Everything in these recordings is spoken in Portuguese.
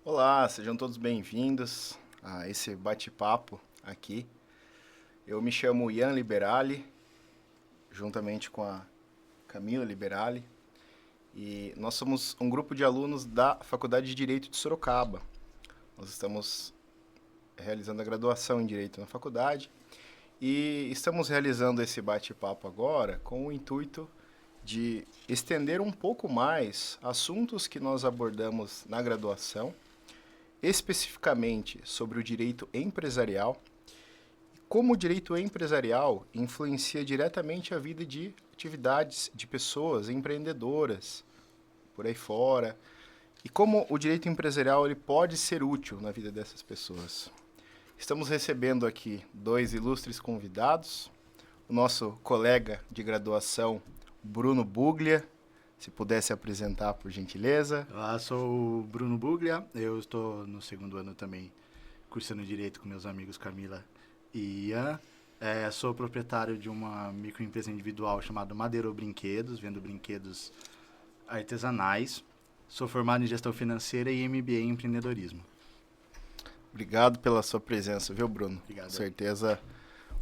Olá, sejam todos bem-vindos a esse bate-papo aqui. Eu me chamo Ian Liberali, juntamente com a Camila Liberali, e nós somos um grupo de alunos da Faculdade de Direito de Sorocaba. Nós estamos realizando a graduação em Direito na faculdade e estamos realizando esse bate-papo agora com o intuito de estender um pouco mais assuntos que nós abordamos na graduação, especificamente sobre o direito empresarial, e como o direito empresarial influencia diretamente a vida de atividades de pessoas empreendedoras por aí fora, e como o direito empresarial ele pode ser útil na vida dessas pessoas. Estamos recebendo aqui dois ilustres convidados, o nosso colega de graduação, Bruno Buglia. Se pudesse apresentar, por gentileza. Olá, sou o Bruno Buglia, eu estou no segundo ano também cursando Direito com meus amigos Camila e Ian. Sou proprietário de uma microempresa individual chamada Madeiro Brinquedos, vendo brinquedos artesanais. Sou formado em Gestão Financeira e MBA em Empreendedorismo. Obrigado pela sua presença, viu, Bruno? Obrigado. Com certeza,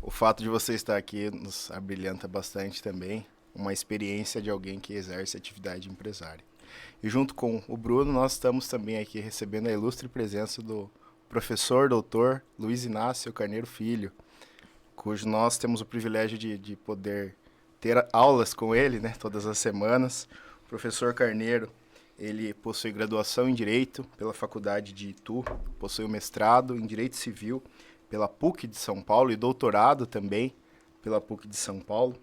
o fato de você estar aqui nos abrilhanta bastante também, uma experiência de alguém que exerce atividade empresária. E junto com o Bruno, nós estamos também aqui recebendo a ilustre presença do professor doutor Luiz Inácio Carneiro Filho, cujo nós temos o privilégio de poder ter aulas com ele, né, todas as semanas. O professor Carneiro, ele possui graduação em Direito pela Faculdade de Itu, possui um mestrado em Direito Civil pela PUC de São Paulo e doutorado também pela PUC de São Paulo.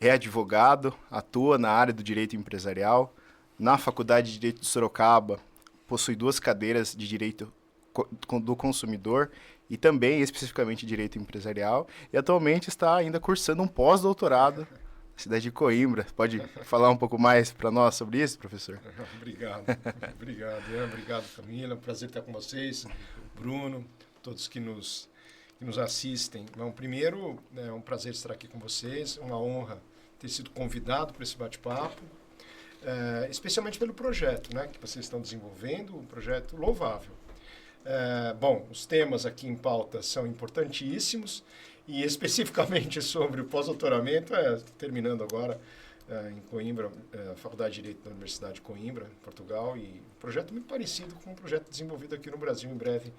É advogado, atua na área do direito empresarial. Na Faculdade de Direito de Sorocaba, possui 2 cadeiras de Direito do Consumidor e também, especificamente, Direito Empresarial. E atualmente está ainda cursando um pós-doutorado na cidade de Coimbra. Pode falar um pouco mais para nós sobre isso, professor? Obrigado. Obrigado, Ian. Obrigado, Camila. Prazer estar com vocês. Bruno, todos que nos assistem. Bom, primeiro, é um prazer estar aqui com vocês. Uma honra ter sido convidado para esse bate-papo, especialmente pelo projeto, né, que vocês estão desenvolvendo, um projeto louvável. Bom, os temas aqui em pauta são importantíssimos e especificamente sobre o pós-doutoramento, terminando agora em Coimbra, a Faculdade de Direito da Universidade de Coimbra, Portugal, e um projeto muito parecido com um projeto desenvolvido aqui no Brasil. Em breve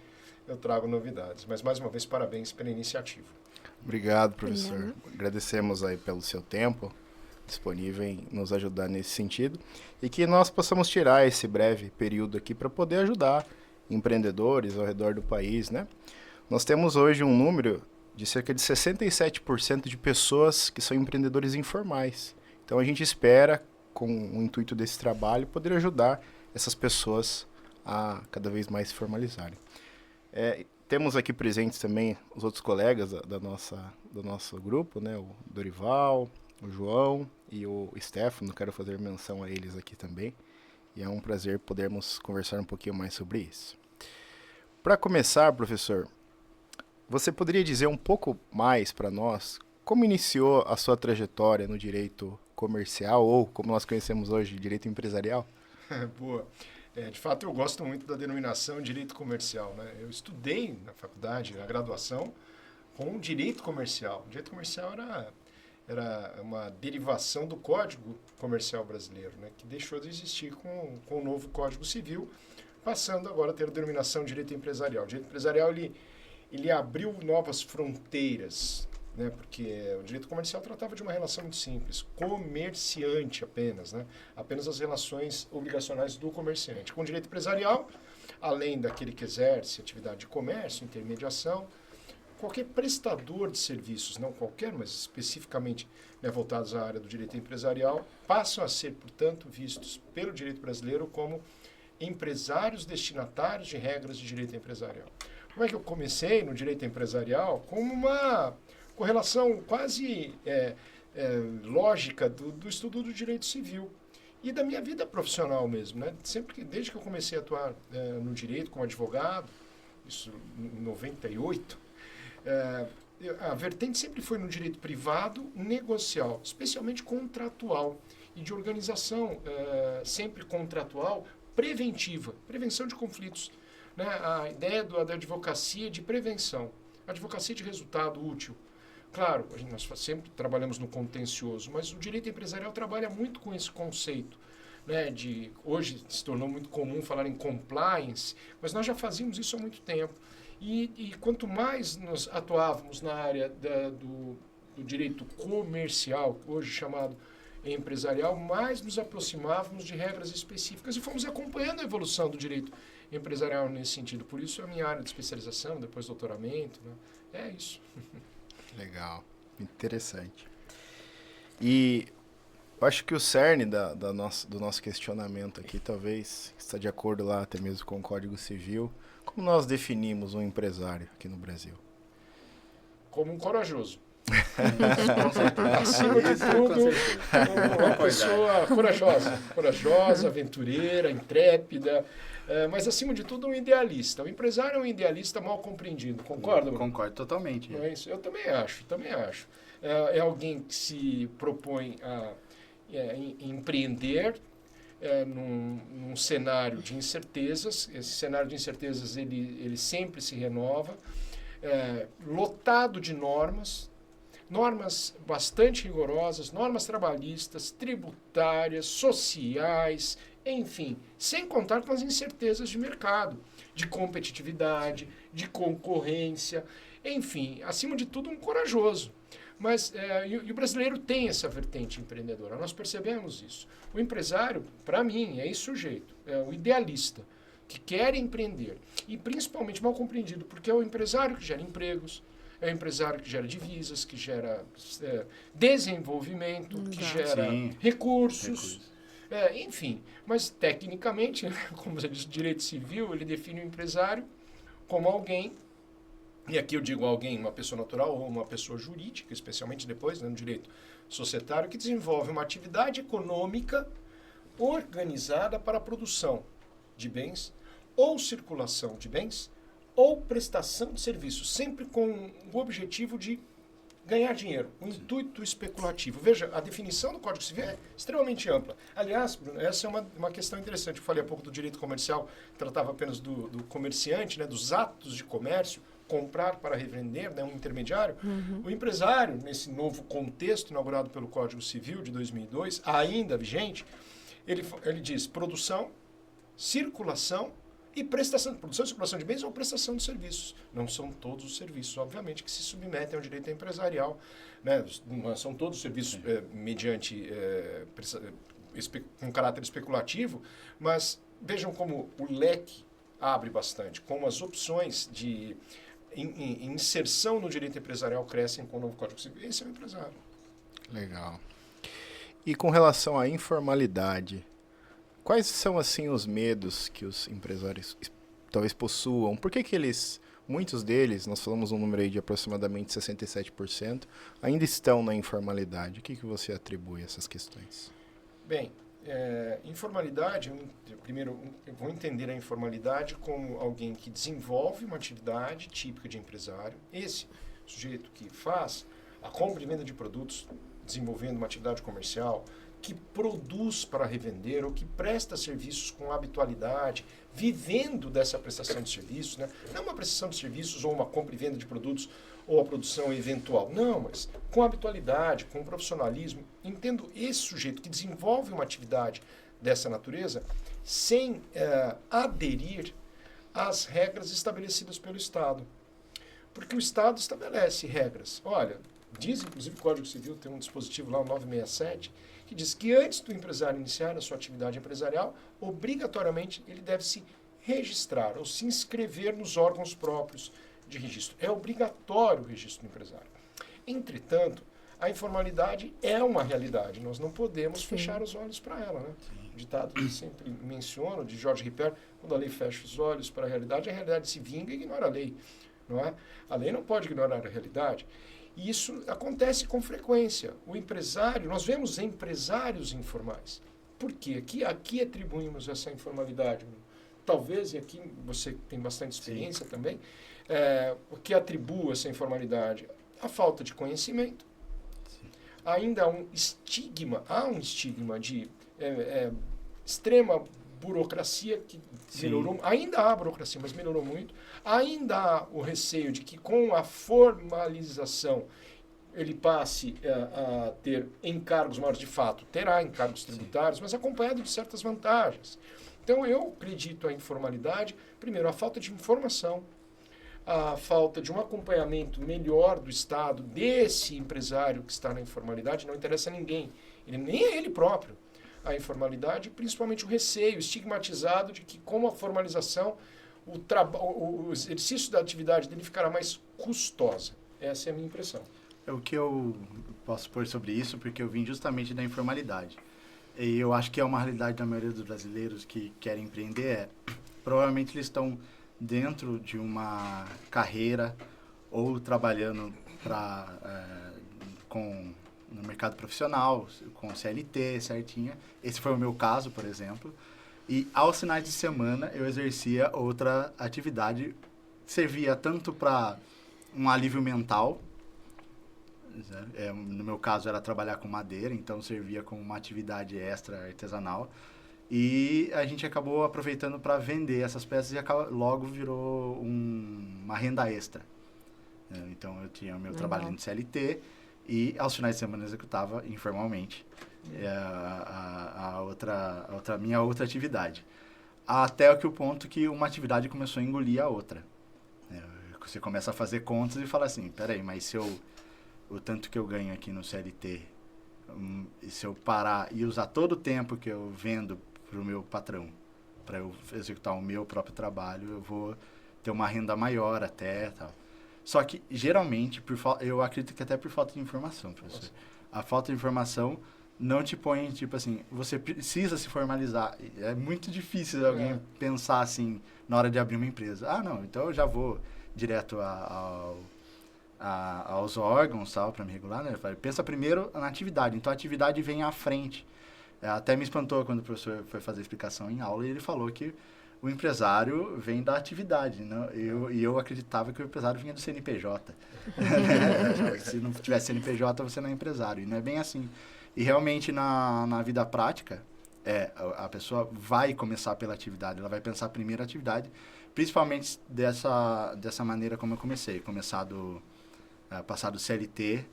eu trago novidades. Mas, mais uma vez, parabéns pela iniciativa. Obrigado, professor. Agradecemos aí pelo seu tempo disponível em nos ajudar nesse sentido e que nós possamos tirar esse breve período aqui para poder ajudar empreendedores ao redor do país, né? Nós temos hoje um número de cerca de 67% de pessoas que são empreendedores informais. Então a gente espera, com o intuito desse trabalho, poder ajudar essas pessoas a cada vez mais se formalizarem. Temos aqui presentes também os outros colegas do nosso grupo, né? O Dorival, o João e o Stefano. Quero fazer menção a eles aqui também. E é um prazer podermos conversar um pouquinho mais sobre isso. Para começar, professor, você poderia dizer um pouco mais para nós como iniciou a sua trajetória no direito comercial ou, como nós conhecemos hoje, direito empresarial? Boa. De fato, eu gosto muito da denominação direito comercial, né? Eu estudei na faculdade, na graduação, com direito comercial. O direito comercial era uma derivação do Código Comercial Brasileiro, né? Que deixou de existir com o novo Código Civil, passando agora a ter a denominação direito empresarial. O direito empresarial ele abriu novas fronteiras, né? Porque o direito comercial tratava de uma relação muito simples, comerciante apenas, né? Apenas as relações obrigacionais do comerciante. Com o direito empresarial, além daquele que exerce atividade de comércio, intermediação, qualquer prestador de serviços, não qualquer, mas especificamente, né, voltados à área do direito empresarial, passam a ser, portanto, vistos pelo direito brasileiro como empresários destinatários de regras de direito empresarial. Como é que eu comecei no direito empresarial? Como uma correlação quase lógica do estudo do direito civil e da minha vida profissional mesmo, né? Desde que eu comecei a atuar no direito como advogado, isso em 98, a vertente sempre foi no direito privado negocial, especialmente contratual e de organização sempre contratual preventiva, prevenção de conflitos né, a ideia da advocacia de prevenção, advocacia de resultado útil. Claro, nós sempre trabalhamos no contencioso, mas o direito empresarial trabalha muito com esse conceito. Né, hoje se tornou muito comum falar em compliance, mas nós já fazíamos isso há muito tempo. E quanto mais nós atuávamos na área do direito comercial, hoje chamado empresarial, mais nos aproximávamos de regras específicas e fomos acompanhando a evolução do direito empresarial nesse sentido. Por isso a minha área de especialização, depois doutoramento, né, é isso. Legal, interessante. E eu acho que o cerne do nosso questionamento aqui, talvez, está de acordo lá até mesmo com o Código Civil. Como nós definimos um empresário aqui no Brasil? Como um corajoso. Acima de tudo, uma pessoa corajosa, aventureira, intrépida, mas acima de tudo um idealista. O empresário é um idealista mal compreendido, concorda? Concordo totalmente. Não é isso? Eu também acho. É alguém que se propõe a empreender num cenário de incertezas. Esse cenário de incertezas ele sempre se renova, lotado de normas bastante rigorosas, normas trabalhistas, tributárias, sociais, enfim, sem contar com as incertezas de mercado, de competitividade, de concorrência, enfim, acima de tudo um corajoso. Mas e o brasileiro tem essa vertente empreendedora, nós percebemos isso. O empresário, para mim, é esse sujeito, é o idealista, que quer empreender, e principalmente mal compreendido, porque é o empresário que gera empregos, é o empresário que gera divisas, que gera desenvolvimento, que gera recursos. Enfim, mas tecnicamente, como você diz, o direito civil, ele define o empresário como alguém, e aqui eu digo alguém, uma pessoa natural ou uma pessoa jurídica, especialmente depois, né, no direito societário, que desenvolve uma atividade econômica organizada para a produção de bens ou circulação de bens ou prestação de serviços, sempre com o objetivo de ganhar dinheiro, o intuito especulativo. Veja, a definição do Código Civil é extremamente ampla. Aliás, Bruno, essa é uma questão interessante. Eu falei há pouco do direito comercial, tratava apenas do comerciante, né, dos atos de comércio, comprar para revender, né, um intermediário. O empresário, nesse novo contexto inaugurado pelo Código Civil de 2002, ainda vigente, ele diz produção, circulação e prestação, produção e circulação de bens ou prestação de serviços. Não são todos os serviços, obviamente, que se submetem ao direito empresarial. Né? Não são todos os serviços mediante com caráter especulativo, mas vejam como o leque abre bastante, como as opções de inserção no direito empresarial crescem com o novo Código Civil. Esse é o empresário. Legal. E com relação à informalidade, quais são, assim, os medos que os empresários talvez possuam? Por que muitos deles, nós falamos um número aí de aproximadamente 67%, ainda estão na informalidade? O que você atribui a essas questões? Bem, informalidade, primeiro, eu vou entender a informalidade como alguém que desenvolve uma atividade típica de empresário. Esse sujeito que faz a compra e venda de produtos, desenvolvendo uma atividade comercial, que produz para revender ou que presta serviços com habitualidade, vivendo dessa prestação de serviços, né? Não uma prestação de serviços ou uma compra e venda de produtos ou a produção eventual, não, mas com habitualidade, com profissionalismo. Entendo esse sujeito que desenvolve uma atividade dessa natureza sem aderir às regras estabelecidas pelo Estado. Porque o Estado estabelece regras. Olha, diz inclusive o Código Civil, tem um dispositivo lá, o 967, que diz que antes do empresário iniciar a sua atividade empresarial, obrigatoriamente ele deve se registrar ou se inscrever nos órgãos próprios de registro. É obrigatório o registro do empresário. Entretanto, a informalidade é uma realidade. Nós não podemos fechar os olhos para ela. Né? O ditado que sempre menciono, de Jorge Ripper, quando a lei fecha os olhos para a realidade se vinga e ignora a lei. Não é? A lei não pode ignorar a realidade. E isso acontece com frequência. O empresário, nós vemos empresários informais. Por quê? Aqui atribuímos essa informalidade. Talvez, e aqui você tem bastante experiência também, o que atribui essa informalidade? A falta de conhecimento. Ainda há um estigma de extrema burocracia que Sim. melhorou, ainda há burocracia, mas melhorou muito. Ainda há o receio de que com a formalização ele passe a ter encargos maiores. De fato, terá encargos tributários, mas acompanhado de certas vantagens. Então, eu acredito a informalidade, primeiro, a falta de informação, a falta de um acompanhamento melhor do Estado desse empresário que está na informalidade, não interessa a ninguém, nem a ele próprio. A informalidade, principalmente o receio estigmatizado de que, com a formalização, o exercício da atividade dele ficará mais custosa. Essa é a minha impressão. É o que eu posso pôr sobre isso, porque eu vim justamente da informalidade. E eu acho que é uma realidade da maioria dos brasileiros que querem empreender. Provavelmente eles estão dentro de uma carreira ou trabalhando no mercado profissional, com CLT certinha. Esse foi o meu caso, por exemplo. E aos finais de semana eu exercia outra atividade que servia tanto para um alívio mental. No meu caso era trabalhar com madeira, então servia como uma atividade extra artesanal. E a gente acabou aproveitando para vender essas peças e logo virou uma renda extra. Então eu tinha o meu trabalho de CLT e aos finais de semana eu executava informalmente minha outra atividade. Até que o ponto que uma atividade começou a engolir a outra. Você começa a fazer contas e fala assim, peraí, mas o tanto que eu ganho aqui no CLT, se eu parar e usar todo o tempo que eu vendo para o meu patrão, para eu executar o meu próprio trabalho, eu vou ter uma renda maior até, tal. Só que, geralmente, eu acredito que até por falta de informação, professor. A falta de informação não te põe, tipo assim, você precisa se formalizar. É muito difícil alguém pensar assim, na hora de abrir uma empresa. Ah, não, então eu já vou direto aos órgãos, tal, para me regular, né? Pensa primeiro na atividade. Então, a atividade vem à frente. Até me espantou quando o professor foi fazer a explicação em aula e ele falou que o empresário vem da atividade. Né? Eu acreditava que o empresário vinha do CNPJ. Se não tivesse CNPJ, você não é empresário. E não é bem assim. E realmente, na vida prática, a pessoa vai começar pela atividade. Ela vai pensar primeiro a atividade, principalmente dessa maneira como eu comecei. Passar do CLT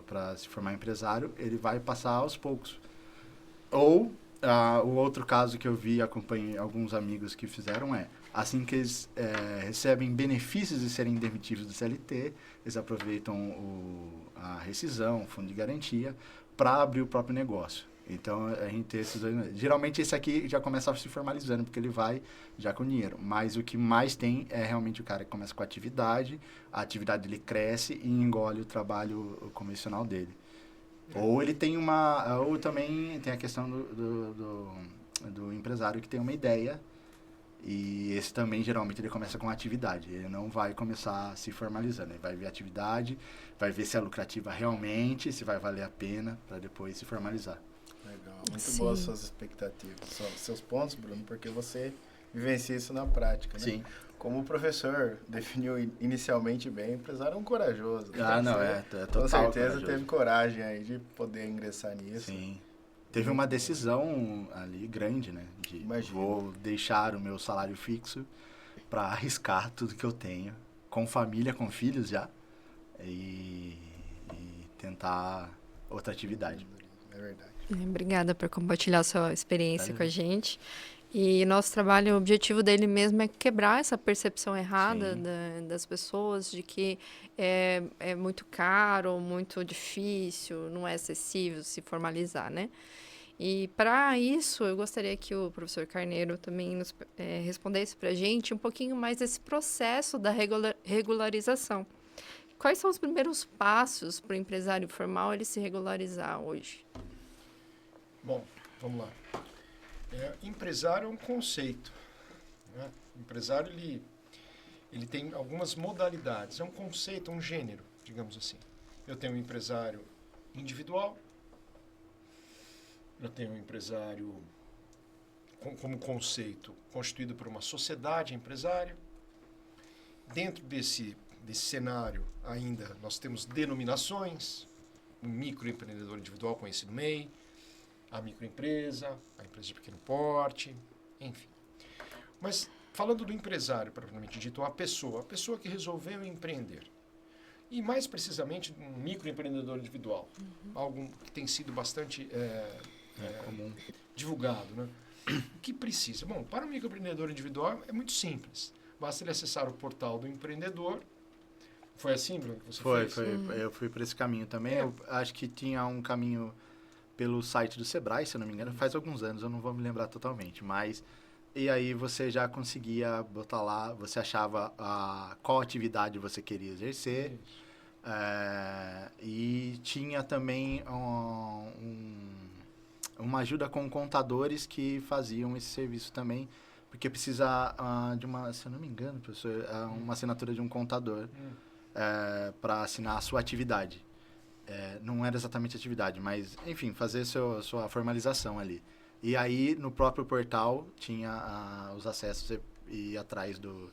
para se formar empresário, ele vai passar aos poucos. Ou, o outro caso que eu vi, acompanhei alguns amigos que fizeram assim que eles recebem benefícios de serem demitidos do CLT, eles aproveitam a rescisão, o fundo de garantia, para abrir o próprio negócio. Então, a gente tem esses dois. Geralmente, esse aqui já começa se formalizando, porque ele vai já com dinheiro. Mas o que mais tem é realmente o cara que começa com a atividade dele cresce e engole o trabalho convencional dele. Ou ele tem ou também tem a questão do empresário que tem uma ideia, e esse também, geralmente, ele começa com a atividade. Ele não vai começar se formalizando. Ele vai ver a atividade, vai ver se é lucrativa realmente, se vai valer a pena, para depois se formalizar. Legal, muito boas suas expectativas, seus pontos, Bruno, porque você vivencia isso na prática, né? Sim. Como o professor definiu inicialmente bem, o empresário é um corajoso. Não, total com certeza corajoso. Teve coragem aí de poder ingressar nisso. Sim. Teve uma decisão ali grande, né? Vou deixar o meu salário fixo para arriscar tudo que eu tenho, com família, com filhos já, e tentar outra atividade. É verdade. Obrigada por compartilhar sua experiência com a gente. E nosso trabalho, o objetivo dele mesmo é quebrar essa percepção errada das pessoas de que é muito caro, muito difícil, não é acessível se formalizar, né? E para isso, eu gostaria que o professor Carneiro também nos respondesse para a gente um pouquinho mais desse processo da regularização. Quais são os primeiros passos para o empresário formal ele se regularizar hoje? Bom, vamos lá. Empresário é um conceito. Né? O empresário ele tem algumas modalidades. É um conceito, um gênero, digamos assim. Eu tenho um empresário individual. Eu tenho um empresário como conceito constituído por uma sociedade empresária. Dentro desse cenário ainda nós temos denominações. Um microempreendedor individual conhecido MEI. a microempresa, a empresa de pequeno porte, enfim. Mas falando do empresário, propriamente dito, a pessoa que resolveu empreender. E mais precisamente um microempreendedor individual, algo que tem sido bastante comum. divulgado, né? O que precisa? Bom, para o microempreendedor individual é muito simples. Basta ele acessar o portal do empreendedor. Foi assim, Bruno, que você fez? Foi. Eu fui por esse caminho também. Eu acho que tinha um caminho pelo site do Sebrae, se eu não me engano. Faz alguns anos, eu não vou me lembrar totalmente. Mas, e aí você já conseguia botar lá, você achava qual atividade você queria exercer. E tinha também uma ajuda com contadores que faziam esse serviço também, porque precisa de uma, se eu não me engano, professor, uma assinatura de um contador para assinar a sua atividade. Não era exatamente atividade, mas, enfim, fazer sua formalização ali. E aí, no próprio portal, tinha os acessos e ir atrás do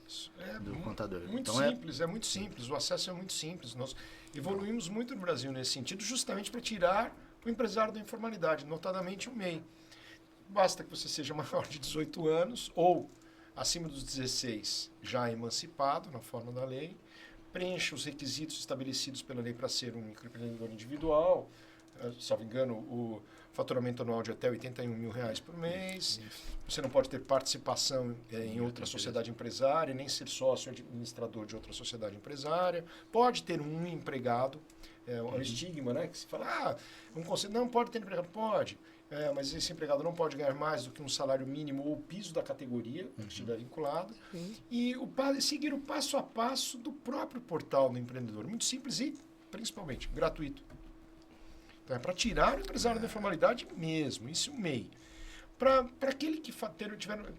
contador. Muito então, simples, é muito simples. O acesso é muito simples. Nós evoluímos muito no Brasil nesse sentido, justamente para tirar o empresário da informalidade, notadamente o MEI. Basta que você seja maior de 18 anos ou acima dos 16, já emancipado na forma da lei, preencha os requisitos estabelecidos pela lei para ser um microempreendedor individual, salvo engano, o faturamento anual de até R$81 mil por mês. Você não pode ter participação em outra sociedade empresária, nem ser sócio administrador de outra sociedade empresária. Pode ter um empregado. É um estigma, né? Que se fala, um conceito, não pode ter empregado. Pode, mas esse empregado não pode ganhar mais do que um salário mínimo ou o piso da categoria que estiver vinculado. E seguir o passo a passo do próprio portal do empreendedor. Muito simples e, principalmente, gratuito. Então, é para tirar o empresário da informalidade mesmo, isso é o MEI. Para aquele que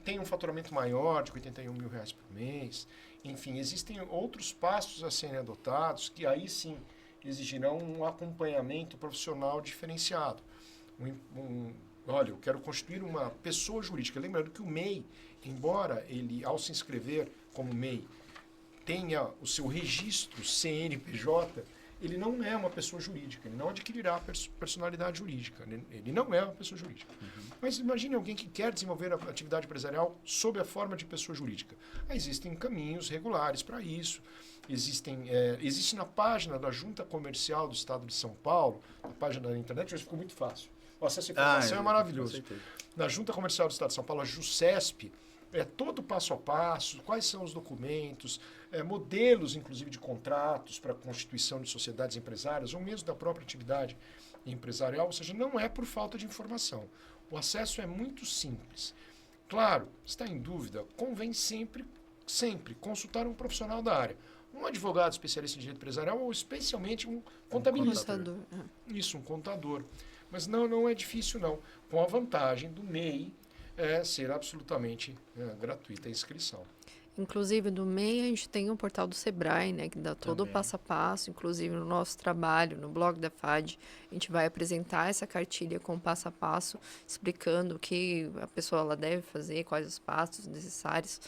tem um faturamento maior de R$81 mil por mês, enfim, existem outros passos a serem adotados que aí sim exigirão um acompanhamento profissional diferenciado. Olha, eu quero constituir uma pessoa jurídica. Lembrando que o MEI, embora ele, ao se inscrever como MEI, tenha o seu registro CNPJ, ele não é uma pessoa jurídica, ele não adquirirá personalidade jurídica, ele não é uma pessoa jurídica. Mas imagine alguém que quer desenvolver a atividade empresarial sob a forma de pessoa jurídica. Existem caminhos regulares para isso. Existe na página da Junta Comercial do Estado de São Paulo, na página da internet, hoje ficou muito fácil. O acesso à informação é maravilhoso. Na Junta Comercial do Estado de São Paulo, a JUSESP, todo passo a passo, quais são os documentos, modelos, inclusive, de contratos para a constituição de sociedades empresárias, ou mesmo da própria atividade empresarial, ou seja, não é por falta de informação. O acesso é muito simples. Claro, está em dúvida, convém sempre consultar um profissional da área. Um advogado especialista em direito empresarial ou especialmente um contabilista. Um contador. Isso, um contador. Mas não é difícil, não. Com a vantagem do MEI ser absolutamente gratuita a inscrição. Inclusive, do MEI, a gente tem o portal do Sebrae, né, que dá todo o passo a passo. Inclusive, no nosso trabalho, no blog da FAD, a gente vai apresentar essa cartilha com passo a passo, explicando o que a pessoa ela deve fazer, quais os passos necessários.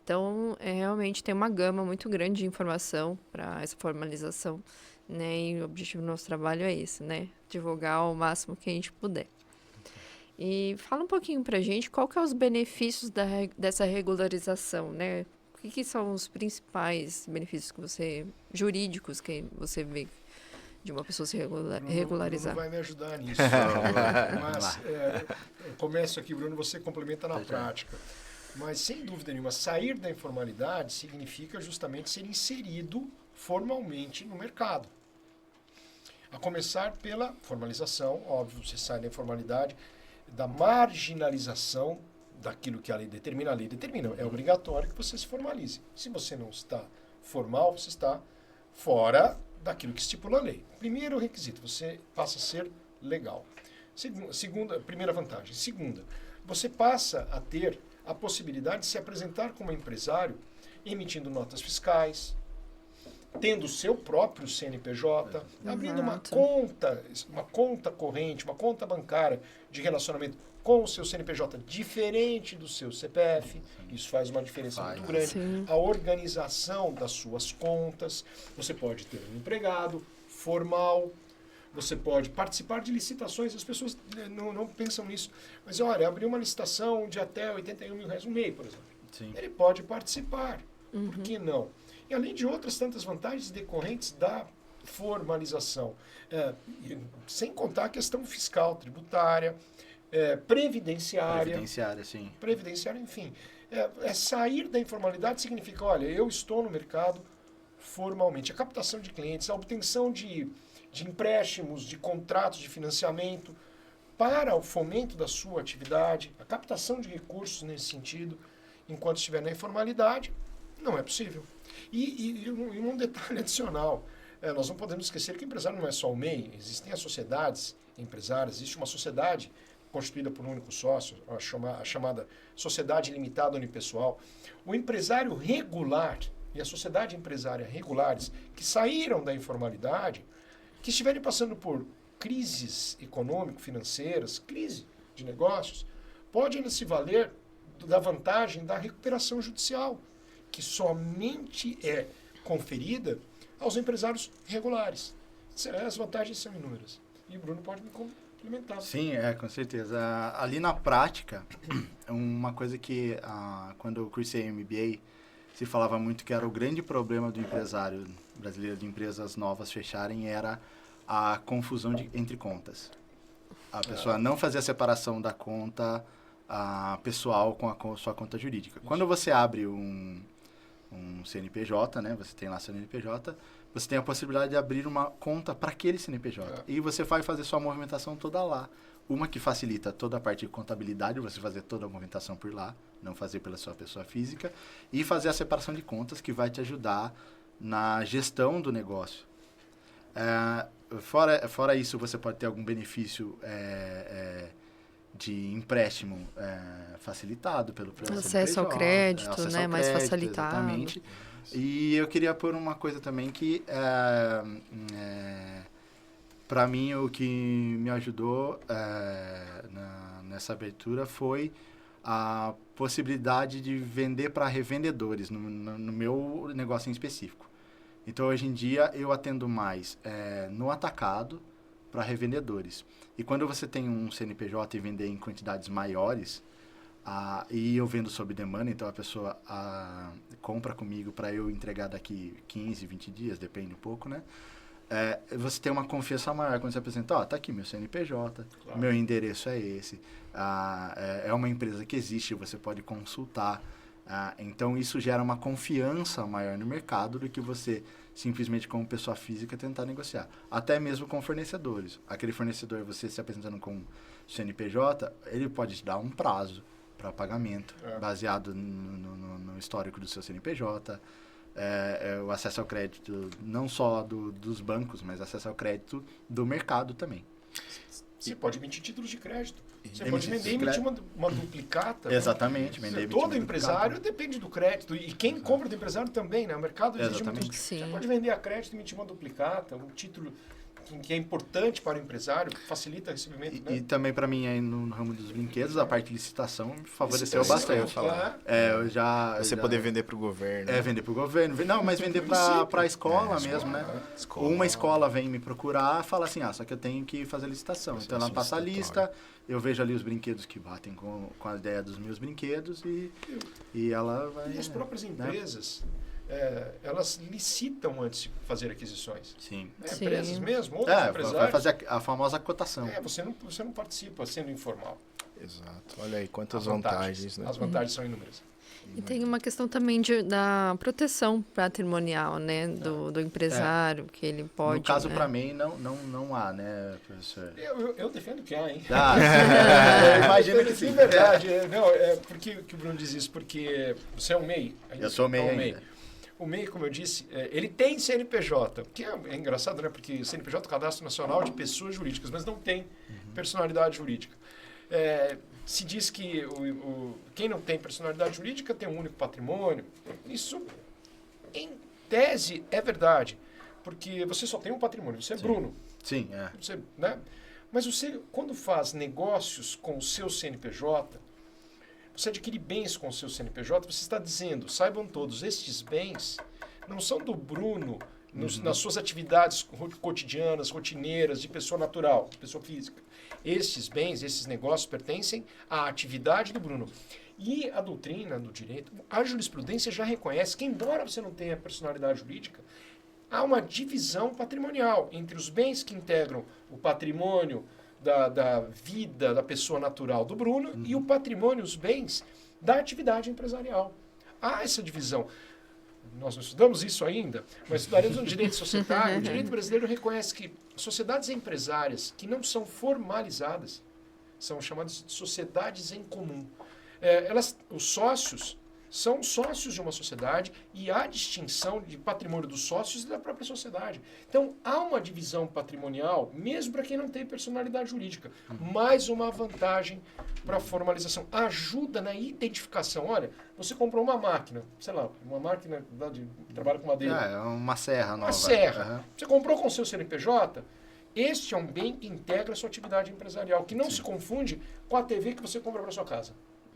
Então, realmente tem uma gama muito grande de informação para essa formalização, né? E o objetivo do nosso trabalho é esse, né? Divulgar o máximo que a gente puder. E fala um pouquinho para a gente qual que é os benefícios dessa regularização, né? O que são os principais benefícios jurídicos que você vê de uma pessoa se regularizar? Bruno vai me ajudar nisso. Mas eu começo aqui, Bruno, você complementa na prática. Mas, sem dúvida nenhuma, sair da informalidade significa justamente ser inserido formalmente no mercado. A começar pela formalização, óbvio, você sai da informalidade, da marginalização daquilo que a lei determina. A lei determina, é obrigatório que você se formalize. Se você não está formal, você está fora daquilo que estipula a lei. Primeiro requisito, você passa a ser legal. Primeira vantagem. Segunda, você passa a ter a possibilidade de se apresentar como empresário emitindo notas fiscais, tendo o seu próprio CNPJ, abrindo uma conta corrente, uma conta bancária de relacionamento com o seu CNPJ diferente do seu CPF. Isso faz uma diferença muito grande. Sim. A organização das suas contas. Você pode ter um empregado formal, você pode participar de licitações, as pessoas não pensam nisso. Mas olha, abrir uma licitação de até R$81 mil, um MEI, por exemplo. Sim. Ele pode participar. Por que não? E além de outras tantas vantagens decorrentes da formalização. Sem contar a questão fiscal, tributária, previdenciária. Sim. Previdenciária, enfim. Sair da informalidade significa, olha, eu estou no mercado formalmente. A captação de clientes, a obtenção de empréstimos, de contratos de financiamento para o fomento da sua atividade, a captação de recursos nesse sentido, enquanto estiver na informalidade, não é possível. E um detalhe adicional, nós não podemos esquecer que o empresário não é só o MEI, existem as sociedades empresárias, existe uma sociedade constituída por um único sócio, a chamada sociedade limitada unipessoal. O empresário regular e a sociedade empresária regulares que saíram da informalidade, que estiverem passando por crises econômico-financeiras, crise de negócios, podem ainda se valer da vantagem da recuperação judicial, que somente é conferida aos empresários regulares. As vantagens são inúmeras. E o Bruno pode me complementar. Sim, com certeza. Ali na prática, uma coisa que quando eu cursei MBA, se falava muito que era o grande problema do empresário brasileiro, de empresas novas fecharem, era a confusão entre contas. A pessoa não fazia a separação da conta pessoal com a sua conta jurídica. Quando você abre um CNPJ, né, você tem lá seu CNPJ, você tem a possibilidade de abrir uma conta para aquele CNPJ. E você vai fazer sua movimentação toda lá. Uma que facilita toda a parte de contabilidade, você fazer toda a movimentação por lá, não fazer pela sua pessoa física, e fazer a separação de contas, que vai te ajudar na gestão do negócio. Fora isso, você pode ter algum benefício de empréstimo facilitado pelo acesso ao crédito, acesso né, ao mais crédito, facilitado. Exatamente. E eu queria pôr uma coisa também que, para mim, o que me ajudou nessa abertura foi a possibilidade de vender para revendedores, no meu negócio em específico. Então, hoje em dia, eu atendo mais no atacado para revendedores. E quando você tem um CNPJ e vender em quantidades maiores, e eu vendo sob demanda, então a pessoa compra comigo para eu entregar daqui 15, 20 dias, depende um pouco, né? Você tem uma confiança maior quando você apresenta, tá aqui meu CNPJ, claro. Meu endereço é esse, é uma empresa que existe, você pode consultar. Então, isso gera uma confiança maior no mercado do que você simplesmente, como pessoa física, tentar negociar. Até mesmo com fornecedores. Aquele fornecedor, você se apresentando com CNPJ, ele pode te dar um prazo para pagamento, baseado no histórico do seu CNPJ. O acesso ao crédito, não só dos bancos, mas acesso ao crédito do mercado também. Você pode emitir títulos de crédito. Você pode vender e emitir uma duplicata. Exatamente. Todo empresário depende do crédito. E quem compra do empresário também, né? O mercado exige muito. Você pode vender a crédito e emitir uma duplicata, um título que é importante para o empresário, facilita o recebimento. E também, para mim, aí no ramo dos brinquedos, a parte de licitação favoreceu bastante. Você poder vender para o governo. Vender para o governo. Não, mas vender para a escola mesmo, né? Uma escola vem me procurar e fala assim, só que eu tenho que fazer a licitação. Então, ela passa a lista, eu vejo ali os brinquedos que batem com a ideia dos meus brinquedos e ela vai... E as próprias empresas... elas licitam antes de fazer aquisições. Sim. Empresas mesmo, outros empresários. Vai fazer a famosa cotação. Você não participa sendo informal. Exato. Olha aí quantas vantagens, né? As vantagens são inúmeras. E tem uma questão também da proteção patrimonial, né, do empresário, que ele pode... No caso, para mim, não há, né, professor? Eu defendo que há, hein? Imagina que sim. É verdade. Por que o Bruno diz isso? Porque você é um MEI. Eu sou MEI ainda. O MEI, como eu disse, ele tem CNPJ, que é engraçado, né? Porque o CNPJ é o Cadastro Nacional de Pessoas Jurídicas, mas não tem personalidade jurídica. Se diz que quem não tem personalidade jurídica tem um único patrimônio. Isso, em tese, é verdade, porque você só tem um patrimônio. Você é Bruno. Sim, Você, né? Mas você, quando faz negócios com o seu CNPJ, você adquire bens com o seu CNPJ, você está dizendo, saibam todos, estes bens não são do Bruno nas suas atividades cotidianas, rotineiras, de pessoa natural, de pessoa física. Esses bens, esses negócios pertencem à atividade do Bruno. E a doutrina do direito, a jurisprudência já reconhece que, embora você não tenha personalidade jurídica, há uma divisão patrimonial entre os bens que integram o patrimônio da vida da pessoa natural do Bruno e o patrimônio, os bens da atividade empresarial. Há essa divisão. Nós não estudamos isso ainda, mas estudaremos no direito societário. O direito brasileiro reconhece que sociedades empresárias que não são formalizadas são chamadas de sociedades em comum. Os sócios são sócios de uma sociedade e há distinção de patrimônio dos sócios e da própria sociedade. Então, há uma divisão patrimonial, mesmo para quem não tem personalidade jurídica. Mais uma vantagem para a formalização. Ajuda na identificação. Olha, você comprou uma máquina, sei lá, uma máquina de trabalho com madeira. É uma serra nova. Uma serra. Você comprou com o seu CNPJ, este é um bem que integra a sua atividade empresarial, que não se confunde com a TV que você compra para sua casa.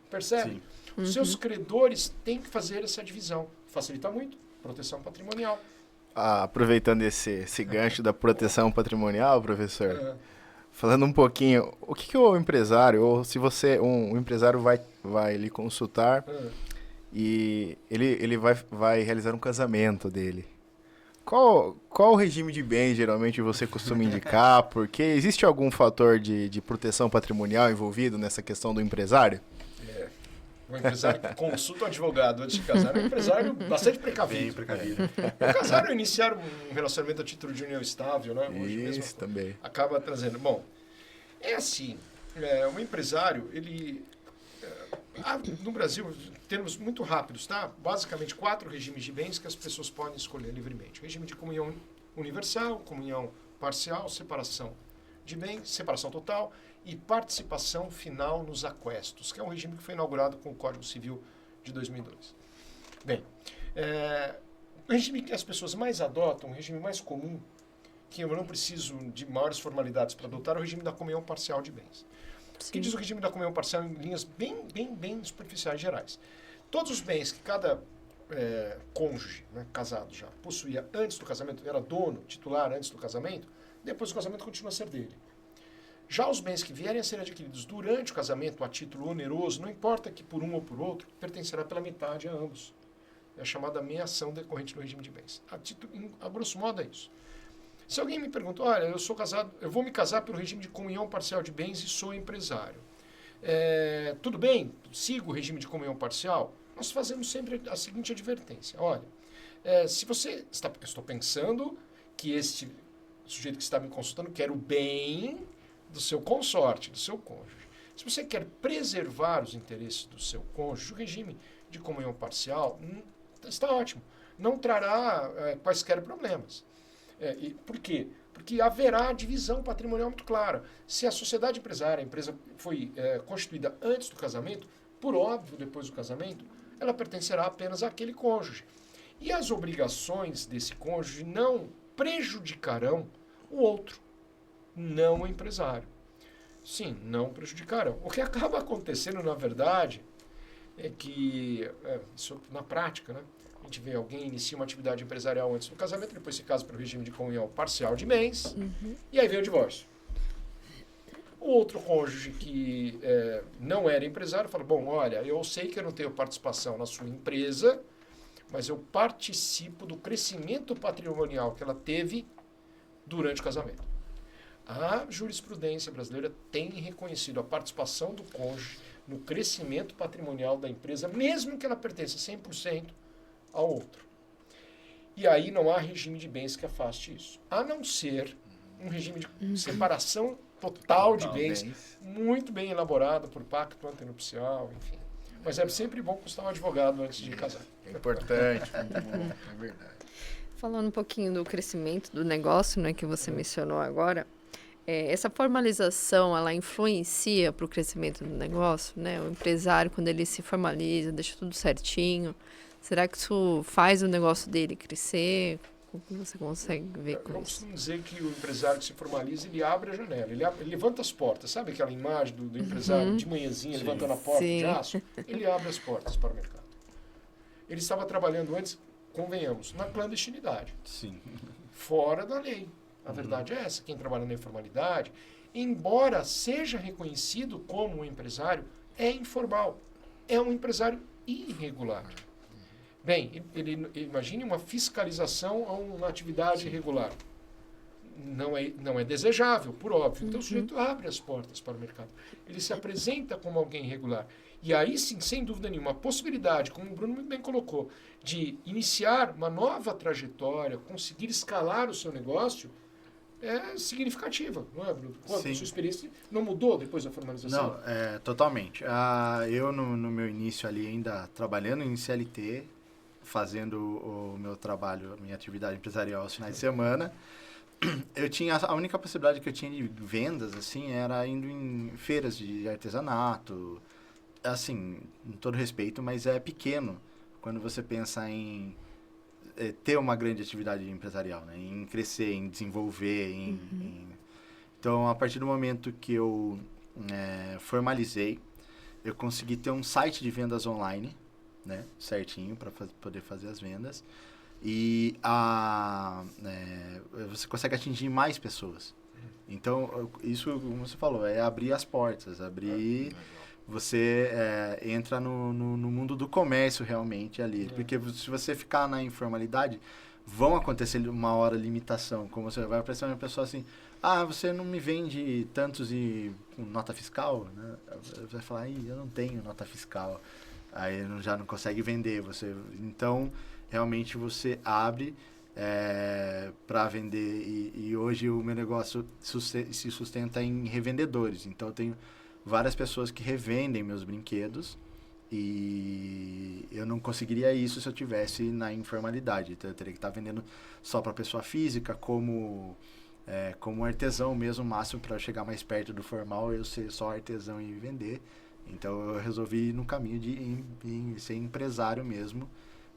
Percebe? Sim. Os seus credores têm que fazer essa divisão. Facilita muito. Proteção patrimonial. Aproveitando esse gancho da proteção patrimonial, professor, falando um pouquinho, o que o empresário, ou se você, um empresário vai lhe consultar e ele vai realizar um casamento dele. Qual o regime de bens geralmente você costuma indicar? Porque existe algum fator de proteção patrimonial envolvido nessa questão do empresário? O empresário que consulta o advogado antes de casar é um empresário bastante precavido. Bem precavido. O casar ou iniciar um relacionamento a título de união estável, né? Hoje Isso mesmo também. acaba trazendo. Bom, é assim, o empresário, ele... no Brasil, termos muito rápidos, tá? Basicamente 4 regimes de bens que as pessoas podem escolher livremente. Regime de comunhão universal, comunhão parcial, separação de bens, separação total e participação final nos aquestos, que é um regime que foi inaugurado com o Código Civil de 2002. Bem, o regime que as pessoas mais adotam, o regime mais comum, que eu não preciso de maiores formalidades para adotar, é o regime da comunhão parcial de bens. O que diz o regime da comunhão parcial em linhas bem superficiais gerais? Todos os bens que cada cônjuge, né, casado já, possuía antes do casamento, era dono, titular antes do casamento, depois do casamento continua a ser dele. Já os bens que vierem a ser adquiridos durante o casamento a título oneroso, não importa que por um ou por outro, pertencerá pela metade a ambos. É a chamada meação decorrente do regime de bens. A grosso modo é isso. Se alguém me pergunta, olha, eu sou casado, eu vou me casar pelo regime de comunhão parcial de bens e sou empresário. Tudo bem? Sigo o regime de comunhão parcial? Nós fazemos sempre a seguinte advertência. Olha, se você está... Eu estou pensando que este sujeito que está me consultando quer o bem do seu consorte, do seu cônjuge. Se você quer preservar os interesses do seu cônjuge, o regime de comunhão parcial está ótimo. Não trará quaisquer problemas. Por quê? Porque haverá divisão patrimonial muito clara. Se a sociedade empresária, a empresa foi constituída antes do casamento, por óbvio, depois do casamento, ela pertencerá apenas àquele cônjuge. E as obrigações desse cônjuge não prejudicarão o outro, não o empresário. Sim, não prejudicarão. O que acaba acontecendo, na verdade, é que, isso na prática, né? A gente vê alguém inicia uma atividade empresarial antes do casamento, depois se casa pelo regime de comunhão parcial de bens, e aí vem o divórcio. O outro cônjuge que não era empresário fala, bom, olha, eu sei que eu não tenho participação na sua empresa, mas eu participo do crescimento patrimonial que ela teve durante o casamento. A jurisprudência brasileira tem reconhecido a participação do cônjuge no crescimento patrimonial da empresa, mesmo que ela pertença 100% ao outro. E aí não há regime de bens que afaste isso. A não ser um regime de separação total de bens, muito bem elaborado por pacto antenupcial, enfim. Mas é sempre bom consultar um advogado antes de casar. É importante, muito bom, é verdade. Falando um pouquinho do crescimento do negócio, né, que você mencionou agora, essa formalização, ela influencia para o crescimento do negócio, né? O empresário, quando ele se formaliza, deixa tudo certinho, será que isso faz o negócio dele crescer? Como você consegue ver com Eu isso? costumo dizer que o empresário que se formaliza, ele abre a janela, ele levanta as portas. Sabe aquela imagem do empresário de manhãzinha levantando a porta de aço? Ele abre as portas para o mercado. Ele estava trabalhando antes convenhamos, na clandestinidade, Sim. fora da lei. A verdade é essa, quem trabalha na informalidade, embora seja reconhecido como um empresário, é informal, é um empresário irregular. Bem, ele imagine uma fiscalização a uma atividade irregular. Não é desejável, por óbvio. Então o sujeito abre as portas para o mercado. Ele se apresenta como alguém irregular. E aí sim, sem dúvida nenhuma, a possibilidade, como o Bruno muito bem colocou, de iniciar uma nova trajetória, conseguir escalar o seu negócio, é significativa, não é, Bruno? Quanto a sua experiência não mudou depois da formalização? Não, totalmente. Eu, no meu início ali, ainda trabalhando em CLT, fazendo o meu trabalho, a minha atividade empresarial aos finais de semana, eu tinha, a única possibilidade que eu tinha de vendas, assim, era indo em feiras de artesanato, assim, com todo respeito, mas é pequeno quando você pensa em ter uma grande atividade empresarial, né? Em crescer, em desenvolver, Então, a partir do momento que eu formalizei, eu consegui ter um site de vendas online, né? Certinho, para poder fazer as vendas. E você consegue atingir mais pessoas. Então, isso, como você falou, é abrir as portas, você entra no mundo do comércio realmente ali. Porque se você ficar na informalidade, vão acontecer uma hora limitação. Como você vai aparecer uma pessoa assim, você não me vende tantos e nota fiscal, né? Você vai falar, eu não tenho nota fiscal. Aí já não consegue vender. Então, realmente você abre para vender. E hoje o meu negócio se sustenta em revendedores. Então, eu tenho várias pessoas que revendem meus brinquedos e eu não conseguiria isso se eu tivesse na informalidade. Então, eu teria que estar vendendo só para pessoa física, como artesão mesmo, máximo para chegar mais perto do formal, eu ser só artesão e vender. Então, eu resolvi ir no caminho de ser empresário mesmo,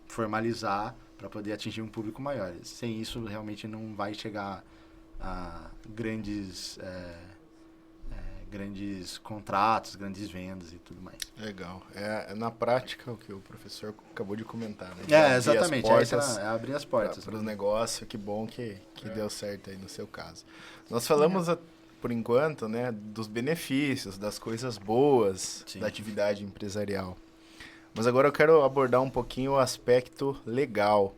formalizar para poder atingir um público maior. Sem isso, realmente não vai chegar a grandes contratos, grandes vendas e tudo mais. Legal. Na prática o que o professor acabou de comentar, né? Exatamente. Abrir as portas. Para os negócios, que bom que deu certo aí no seu caso. Nós falamos, por enquanto, né, dos benefícios, das coisas boas da atividade empresarial. Mas agora eu quero abordar um pouquinho o aspecto legal.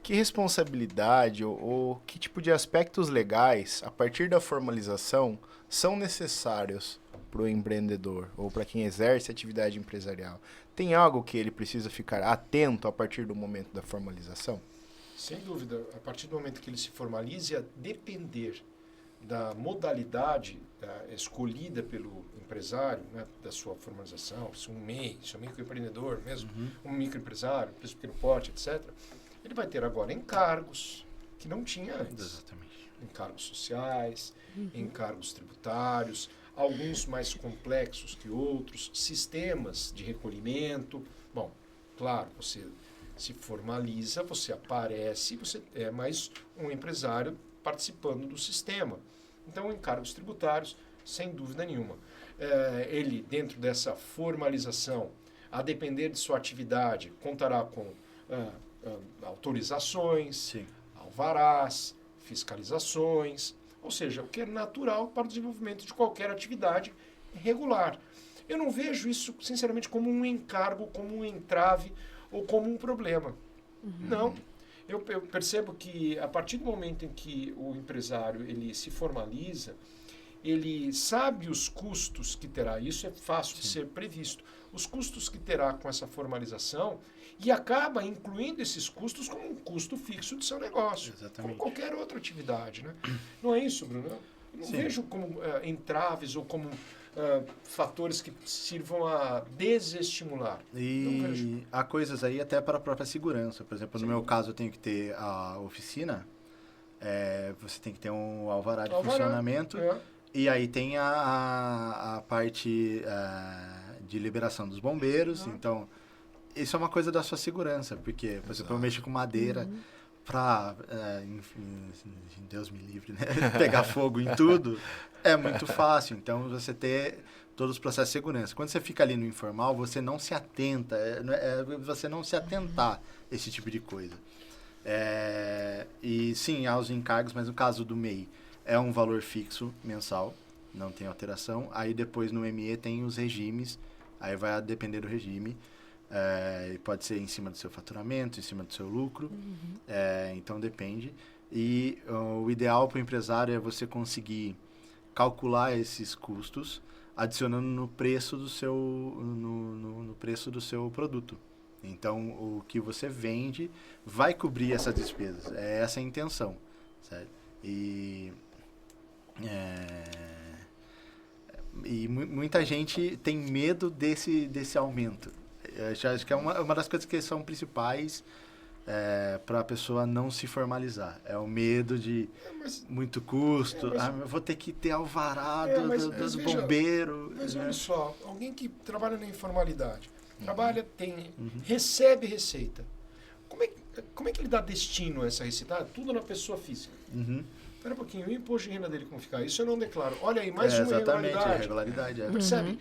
Que responsabilidade ou que tipo de aspectos legais, a partir da formalização, são necessários para o empreendedor ou para quem exerce atividade empresarial? Tem algo que ele precisa ficar atento a partir do momento da formalização? Sem dúvida. A partir do momento que ele se formalize, a depender da modalidade escolhida pelo empresário, né, da sua formalização, se um MEI, se um microempreendedor mesmo, um microempresário, pequeno porte, etc., ele vai ter agora encargos que não tinha antes. Exatamente. Encargos sociais, encargos tributários, alguns mais complexos que outros, sistemas de recolhimento. Bom, claro, você se formaliza, você aparece, você é mais um empresário participando do sistema. Então, encargos tributários, sem dúvida nenhuma. Ele, dentro dessa formalização, a depender de sua atividade, contará com autorizações, alvarás, fiscalizações, ou seja, o que é natural para o desenvolvimento de qualquer atividade regular. Eu não vejo isso, sinceramente, como um encargo, como um entrave ou como um problema. Não. Eu percebo que, a partir do momento em que o empresário ele se formaliza, ele sabe os custos que terá, isso é fácil de ser previsto, os custos que terá com essa formalização e acaba incluindo esses custos como um custo fixo do seu negócio, como qualquer outra atividade. Né? Não é isso, Bruno? Eu não vejo como entraves ou como fatores que sirvam a desestimular. E há coisas aí até para a própria segurança. Por exemplo, no meu caso, eu tenho que ter a oficina, você tem que ter um alvará de funcionamento, e aí tem a parte de liberação dos bombeiros. Então, isso é uma coisa da sua segurança, porque, por exemplo, eu mexo com madeira, para, enfim, Deus me livre, né? Pegar fogo em tudo, é muito fácil. Então, você ter todos os processos de segurança. Quando você fica ali no informal, você não se atenta, você não se atentar a esse tipo de coisa. E sim, há os encargos, mas no caso do MEI, é um valor fixo mensal, não tem alteração. Aí depois no ME tem os regimes, aí vai depender do regime. Pode ser em cima do seu faturamento, em cima do seu lucro, então depende. E o ideal para o empresário é você conseguir calcular esses custos adicionando no preço do seu, no preço do seu produto. Então, o que você vende vai cobrir essas despesas. É essa a intenção, certo? E muita gente tem medo desse aumento. Eu acho que é uma das coisas que são principais para a pessoa não se formalizar. É o medo de muito custo. Eu vou ter que ter alvará dos bombeiros. Mas olha só, alguém que trabalha na informalidade, recebe receita. Como é que ele dá destino a essa receita? Tudo na pessoa física. Espera um pouquinho, o imposto de renda dele como ficar? Isso eu não declaro. Olha aí, mais uma irregularidade. Percebe?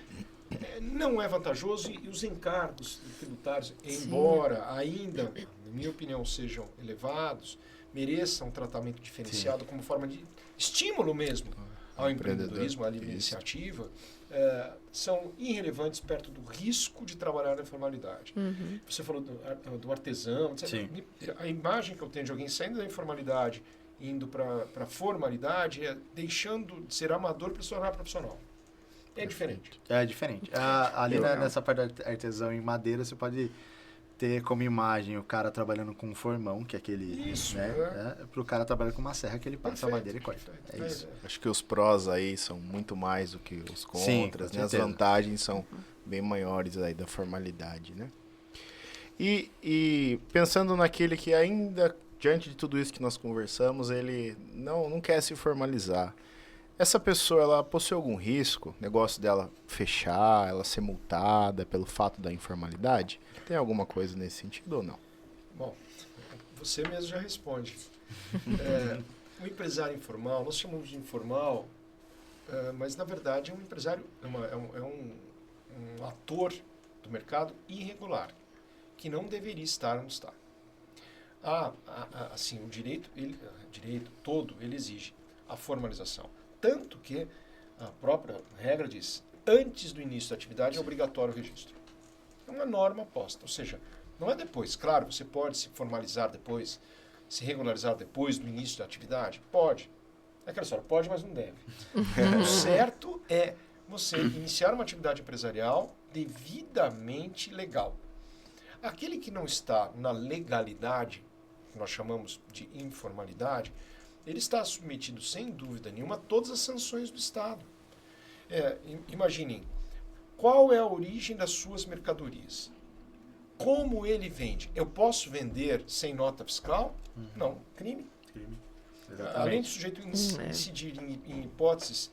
Não é vantajoso e os encargos tributários, embora ainda, na minha opinião, sejam elevados, mereçam um tratamento diferenciado como forma de estímulo mesmo ao empreendedorismo, à livre iniciativa, são irrelevantes perto do risco de trabalhar na informalidade. Você falou do artesão, etc. A imagem que eu tenho de alguém saindo da informalidade indo para a formalidade é deixando de ser amador para se tornar profissional. É diferente. É diferente. Ali nessa parte da artesão em madeira, você pode ter como imagem o cara trabalhando com um formão, que é aquele... Isso, para o cara trabalhar com uma serra que ele passa a madeira e corta. É isso. Acho que os prós aí são muito mais do que os contras, né? As vantagens são bem maiores aí da formalidade, né? E pensando naquele que ainda, diante de tudo isso que nós conversamos, ele não quer se formalizar. Essa pessoa, ela possui algum risco? Negócio dela fechar, ela ser multada pelo fato da informalidade? Tem alguma coisa nesse sentido ou não? Bom, você mesmo já responde. O empresário informal, nós chamamos de informal, mas na verdade é um empresário, é um ator do mercado irregular, que não deveria estar onde está. Assim, o direito todo, ele exige a formalização. Tanto que a própria regra diz, antes do início da atividade é obrigatório o registro. É uma norma posta, ou seja, não é depois. Claro, você pode se formalizar depois, se regularizar depois do início da atividade? Pode. É aquela história, pode, mas não deve. O certo é você iniciar uma atividade empresarial devidamente legal. Aquele que não está na legalidade, que nós chamamos de informalidade, ele está submetido, sem dúvida nenhuma, a todas as sanções do Estado. Imaginem, qual é a origem das suas mercadorias? Como ele vende? Eu posso vender sem nota fiscal? Não, crime. Além do sujeito incidir em hipóteses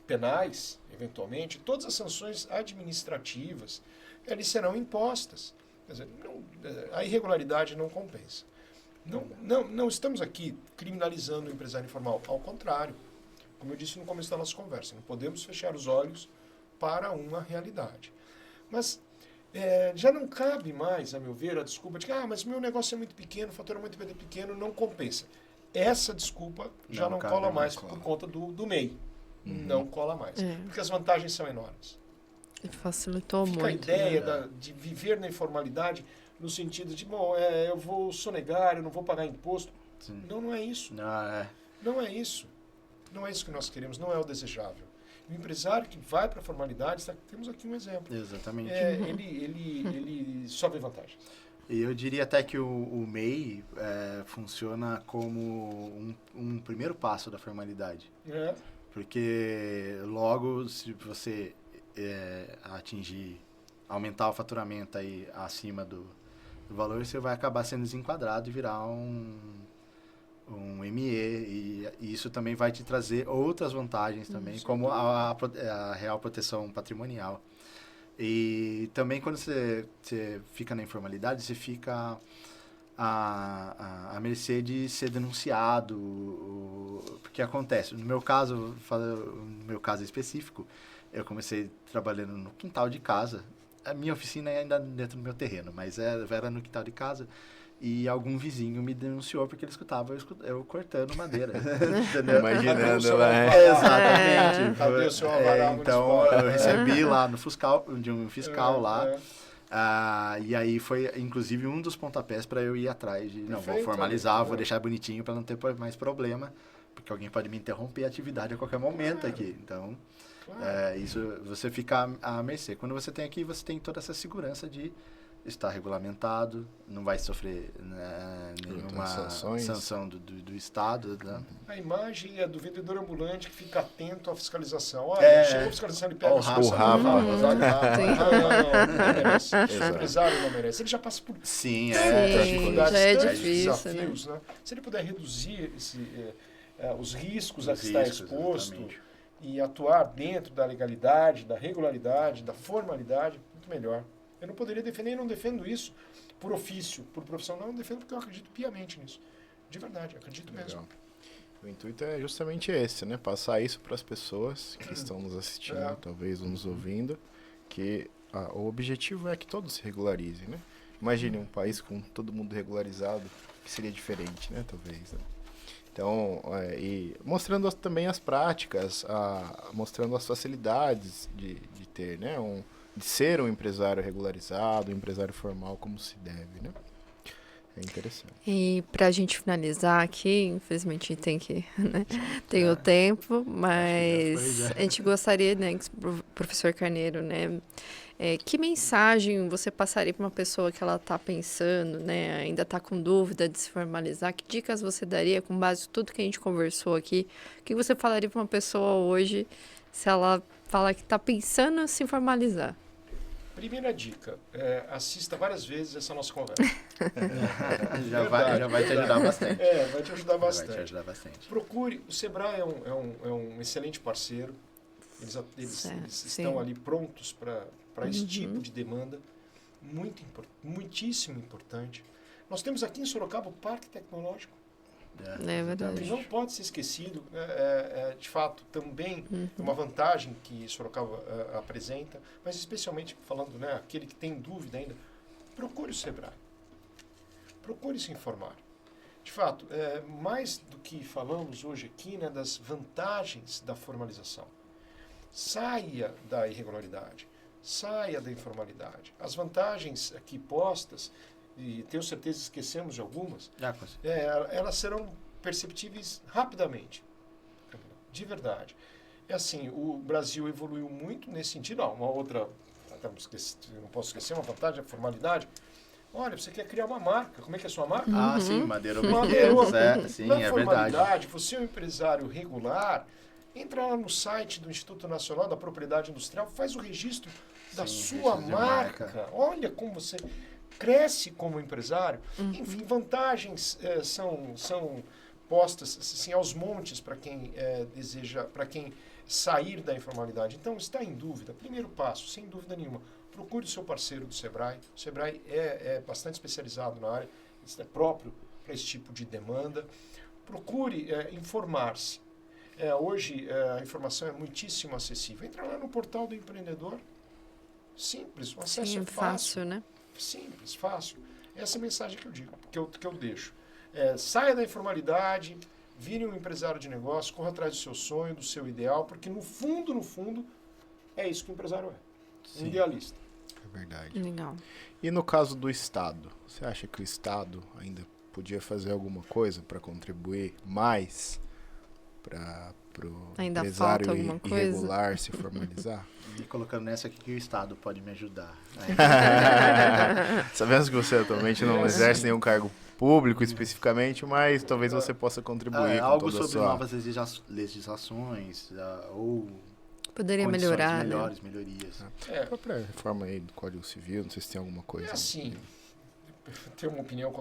penais, eventualmente, todas as sanções administrativas, eles serão impostas. Quer dizer, a irregularidade não compensa. Não estamos aqui criminalizando o empresário informal. Ao contrário, como eu disse no começo da nossa conversa, não podemos fechar os olhos para uma realidade. Mas já não cabe mais, a meu ver, a desculpa de que mas meu negócio é muito pequeno, o faturamento é pequeno, não compensa. Essa desculpa já não cola mais por conta do MEI. Não cola mais. Porque as vantagens são enormes. Facilitou muito. Fica a ideia de viver na informalidade no sentido de, eu vou sonegar, eu não vou pagar imposto. Sim. Não é isso. Não é isso. Não é isso que nós queremos, não é o desejável. O empresário que vai para a formalidade, temos aqui um exemplo. Exatamente. Ele só vê vantagens. E eu diria até que o MEI funciona como um primeiro passo da formalidade. Porque logo, se você aumentar o faturamento aí acima do valor, você vai acabar sendo desenquadrado e virar um ME, e isso também vai te trazer outras vantagens também, como a real proteção patrimonial. E também quando você fica na informalidade, você fica à mercê de ser denunciado. Porque acontece, no meu caso específico, eu comecei trabalhando no quintal de casa. A minha oficina é ainda dentro do meu terreno, mas era no quintal de casa. E algum vizinho me denunciou porque ele escutava eu cortando madeira. Entendeu? Imaginando lá. Exatamente. Cadê o seu alvará Então, municipal? eu recebi lá no fiscal, de um fiscal lá. É. E aí foi, inclusive, um dos pontapés para eu ir atrás de, não, vou Perfeito, formalizar, amigo. vou deixar bonitinho para não ter mais problema, porque alguém pode me interromper a atividade a qualquer momento aqui. Então, Claro. isso você fica à mercê. Quando você tem aqui, você tem toda essa segurança de estar regulamentado, não vai sofrer nenhuma sanções. sanção do Estado, né? A imagem é do vendedor ambulante que fica atento à fiscalização. Olha, chegou a fiscalização, ele pega Ó, os o Rafa. Olha, não merece. Exato. O empresário não merece. Ele já passa por Sim, tantas Sim, dificuldades, já é tantos difícil, desafios, né? Se ele puder reduzir os riscos a Os que está riscos, exposto exatamente. e atuar dentro da legalidade, da regularidade, da formalidade, muito melhor. Eu não poderia defender e não defendo isso por ofício, por profissão. Não, eu defendo porque eu acredito piamente nisso. De verdade, acredito mesmo. Legal. O intuito é justamente esse, né? Passar isso para as pessoas que estão nos assistindo, talvez nos ouvindo, que o objetivo é que todos se regularizem, né? Imagine um país com todo mundo regularizado, que seria diferente, né? Talvez, né? Então, e mostrando também as práticas, mostrando as facilidades de ter, né? De ser um empresário regularizado, um empresário formal, como se deve, né? É interessante. E para a gente finalizar aqui, infelizmente tem que, né? Tem o tempo, mas já. a gente gostaria, né, que o professor Carneiro, né, que mensagem você passaria para uma pessoa que ela está pensando, né, ainda está com dúvida de se formalizar? Que dicas você daria com base em tudo que a gente conversou aqui? O que você falaria para uma pessoa hoje se ela fala que está pensando em se formalizar? Primeira dica, assista várias vezes essa nossa conversa. já vai te ajudar bastante. Vai te ajudar bastante. Vai te ajudar bastante. Procure, o Sebrae é um excelente parceiro, eles estão ali prontos para esse tipo de demanda, muitíssimo importante. Nós temos aqui em Sorocaba o Parque Tecnológico, É verdade. que não pode ser esquecido, de fato, também uma vantagem que Sorocaba apresenta, mas especialmente falando, né, aquele que tem dúvida ainda, procure o Sebrae, procure se informar. De fato, mais do que falamos hoje aqui, né, das vantagens da formalização. Saia da irregularidade, saia da informalidade. As vantagens aqui postas, e tenho certeza que esquecemos de algumas, elas serão perceptíveis rapidamente, de verdade. É assim, o Brasil evoluiu muito nesse sentido. Uma outra, não posso esquecer, uma vantagem, a formalidade. Olha, você quer criar uma marca, como é que é a sua marca? Sim, Madeira Madeiro. Sim, Na é formalidade, verdade. você é um empresário regular, entra lá no site do Instituto Nacional da Propriedade Industrial, faz o registro da sua registro de marca. Olha como você cresce como empresário. Enfim, vantagens são postas assim, aos montes para quem deseja, para quem sair da informalidade. Então, está em dúvida? Primeiro passo, sem dúvida nenhuma, procure o seu parceiro do Sebrae. O Sebrae é bastante especializado na área, é próprio para esse tipo de demanda. Procure informar-se. Hoje a informação é muitíssimo acessível. Entra lá no portal do empreendedor. Simples, o acesso é fácil, né? Simples, fácil. Essa é a mensagem que eu digo, que eu deixo. Saia da informalidade, vire um empresário de negócio, corra atrás do seu sonho, do seu ideal, porque no fundo, é isso que o empresário é. Um idealista. É verdade. Legal. E no caso do Estado, você acha que o Estado ainda podia fazer alguma coisa para contribuir mais para o empresário irregular se formalizar? E colocando nessa aqui que o Estado pode me ajudar. Sabemos que você atualmente não exerce nenhum cargo público especificamente, mas talvez você possa contribuir com algo toda sobre a sua... novas legislações ou Poderia melhorar, melhorias. A própria reforma aí do Código Civil, não sei se tem alguma coisa. É assim, tenho uma opinião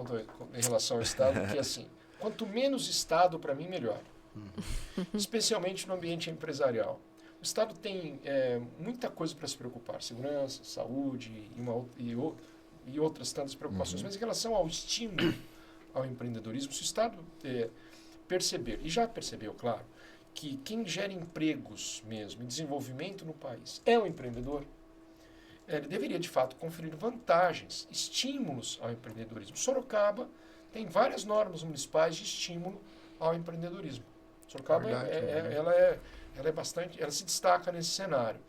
em relação ao Estado, que é assim, quanto menos Estado, para mim, melhor. Especialmente no ambiente empresarial. O Estado tem muita coisa para se preocupar, segurança, saúde e outras tantas preocupações, mas em relação ao estímulo ao empreendedorismo, se o Estado perceber, e já percebeu, claro, que quem gera empregos mesmo e desenvolvimento no país é o empreendedor, ele deveria, de fato, conferir vantagens, estímulos ao empreendedorismo. Sorocaba tem várias normas municipais de estímulo ao empreendedorismo. Sorocaba, ela é bastante, ela se destaca nesse cenário.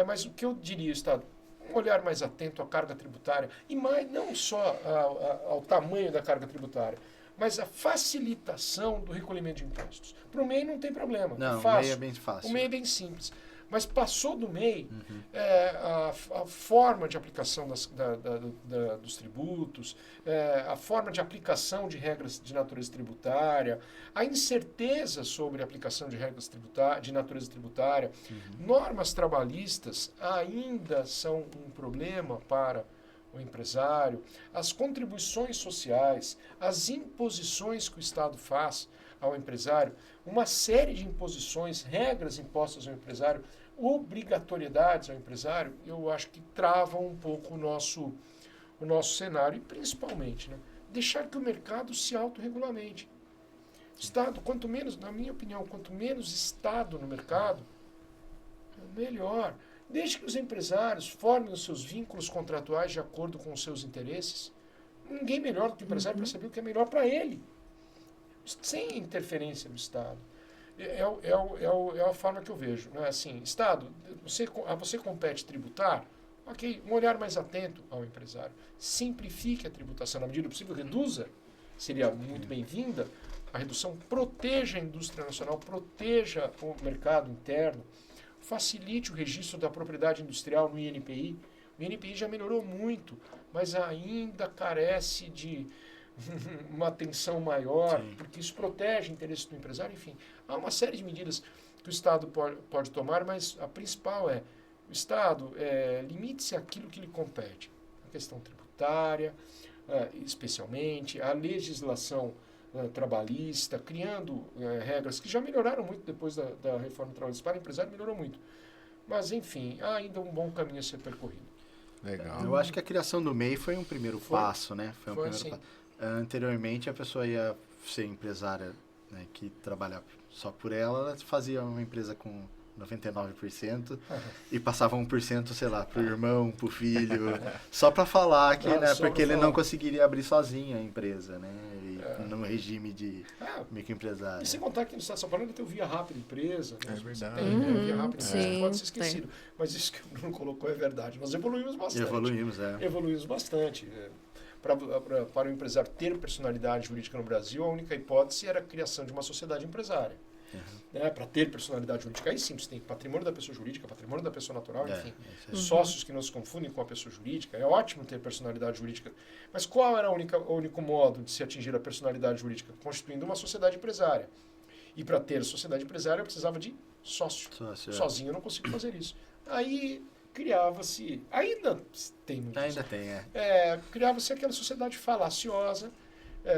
Mas o que eu diria, Estado, um olhar mais atento à carga tributária, e mais, não só ao tamanho da carga tributária, mas a facilitação do recolhimento de impostos. Para o MEI não tem problema. Não, fácil. o MEI é bem fácil. O MEI é bem simples. Mas passou do MEI, a forma de aplicação dos tributos, a forma de aplicação de regras de natureza tributária, a incerteza sobre a aplicação de regras de natureza tributária, normas trabalhistas ainda são um problema para o empresário, as contribuições sociais, as imposições que o Estado faz ao empresário, uma série de imposições, regras impostas ao empresário, obrigatoriedades ao empresário, eu acho que travam um pouco o nosso cenário e, principalmente, deixar que o mercado se autorregulamente. Estado, quanto menos, na minha opinião, quanto menos Estado no mercado, melhor. Desde que os empresários formem os seus vínculos contratuais de acordo com os seus interesses, ninguém melhor do que o empresário para saber o que é melhor para ele, sem interferência do Estado. É a forma que eu vejo. Não é assim, Estado, você compete tributar, ok, um olhar mais atento ao empresário. Simplifique a tributação, na medida do possível, reduza, seria muito bem-vinda, a redução proteja a indústria nacional, proteja o mercado interno, facilite o registro da propriedade industrial no INPI. O INPI já melhorou muito, mas ainda carece de uma atenção maior, porque isso protege o interesse do empresário. Enfim, há uma série de medidas que o Estado pode tomar, mas a principal é o Estado limite-se àquilo que lhe compete. A questão tributária, especialmente, a legislação trabalhista, criando regras que já melhoraram muito depois da reforma trabalhista. Para o empresário melhorou muito. Mas, enfim, há ainda um bom caminho a ser percorrido. Legal. Eu acho que a criação do MEI foi um primeiro passo, né? Foi um primeiro assim. passo. Anteriormente, a pessoa ia ser empresária, né, que trabalhava só por ela fazia uma empresa com 99% e passava 1%, sei lá, pro irmão, pro filho, só para falar que, né, porque ele não conseguiria abrir sozinho a empresa, né, num regime de microempresário. E sem contar que no Estado de São Paulo ainda tem o Via Rápida Empresa, né? É verdade. Tem Via Rápida Empresa, sim, que pode ser esquecido. Mas isso que o Bruno colocou é verdade. Nós evoluímos bastante. Evoluímos bastante. Para o empresário ter personalidade jurídica no Brasil, a única hipótese era a criação de uma sociedade empresária. Para ter personalidade jurídica, aí sim, você tem patrimônio da pessoa jurídica, patrimônio da pessoa natural, enfim, sócios que não se confundem com a pessoa jurídica. É ótimo ter personalidade jurídica, mas qual era o único modo de se atingir a personalidade jurídica? Constituindo uma sociedade empresária. E para ter sociedade empresária, eu precisava de sócio. Sozinho eu não consigo fazer isso. Aí criava-se, ainda tem muito isso. Criava-se aquela sociedade falaciosa,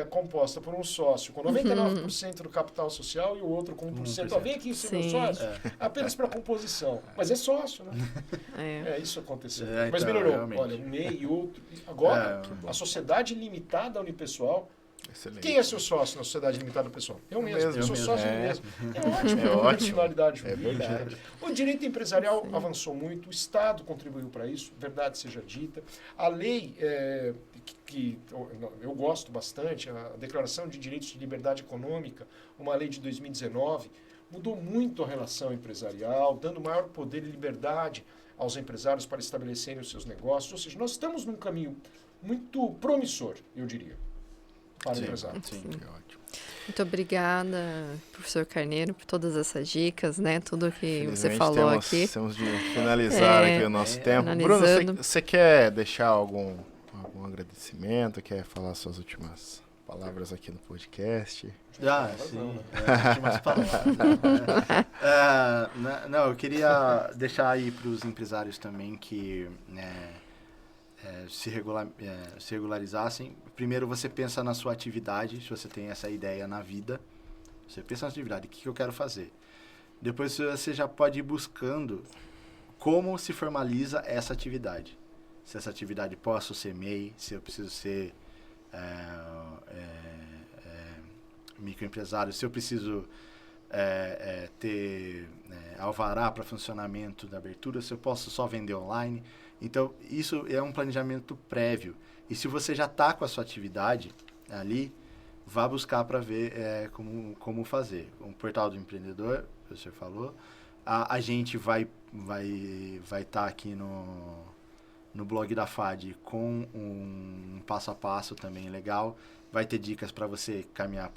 composta por um sócio com 99% do capital social e o outro com 1%. Vem aqui ser meu sócio, apenas para composição. Mas é sócio, né? Isso aconteceu. Mas melhorou. Realmente. Olha, um MEI e outro. Agora, a sociedade limitada unipessoal. Excelente. Quem é seu sócio na sociedade limitada pessoal? Eu mesmo. Eu sou sócio eu mesmo. É ótimo. Personalidade jurídica. É verdade. O direito empresarial avançou muito, o Estado contribuiu para isso, verdade seja dita. A lei, que eu gosto bastante, a Declaração de Direitos de Liberdade Econômica, uma lei de 2019, mudou muito a relação empresarial, dando maior poder e liberdade aos empresários para estabelecerem os seus negócios. Ou seja, nós estamos num caminho muito promissor, eu diria. Para o empresário. Sim, é ótimo. Muito obrigada, professor Carneiro, por todas essas dicas, né? Tudo que você falou aqui. Temos de finalizar aqui o nosso tempo. Bruno, você quer deixar algum agradecimento? Quer falar suas últimas palavras aqui no podcast? Sim. Últimas palavras. Não, eu queria deixar aí para os empresários também que se regularizassem. Primeiro você pensa na sua atividade, se você tem essa ideia na vida, você pensa na atividade, o que eu quero fazer. Depois você já pode ir buscando como se formaliza essa atividade. se essa atividade posso ser MEI, se eu preciso ser microempresário, se eu preciso ter alvará para funcionamento da abertura, se eu posso só vender online. Então, isso é um planejamento prévio. E se você já está com a sua atividade ali, vá buscar para ver como fazer. Um portal do empreendedor, o professor falou. A gente vai estar aqui no blog da FAD com um passo a passo também legal. Vai ter dicas para você caminhar